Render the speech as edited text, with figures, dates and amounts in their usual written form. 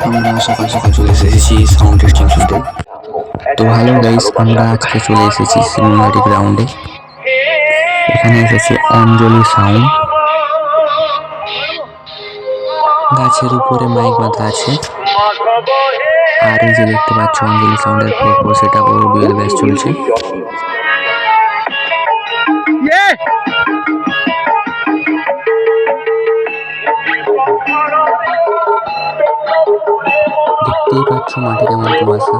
আমরা সকাল সকাল চলে এসেছি সাউন্ড টেস্টিং শুনতে। তো হ্যালো গাইস, আমরা আজকে চলে এসেছি সিনেমাটি গ্রাউন্ডে। এখানে এসেছে অঞ্জলি সাউন্ড। গাছের উপরে মাইক বাঁধা আছে। আর এই যে দেখতে পাচ্ছ অঞ্জলি সাউন্ডের ফ্লোর সেটা পুরো ডুয়েল ব্যাস চলছে। দেখতেই পাচ্ছ মাঠে কেমন কুয়াশা।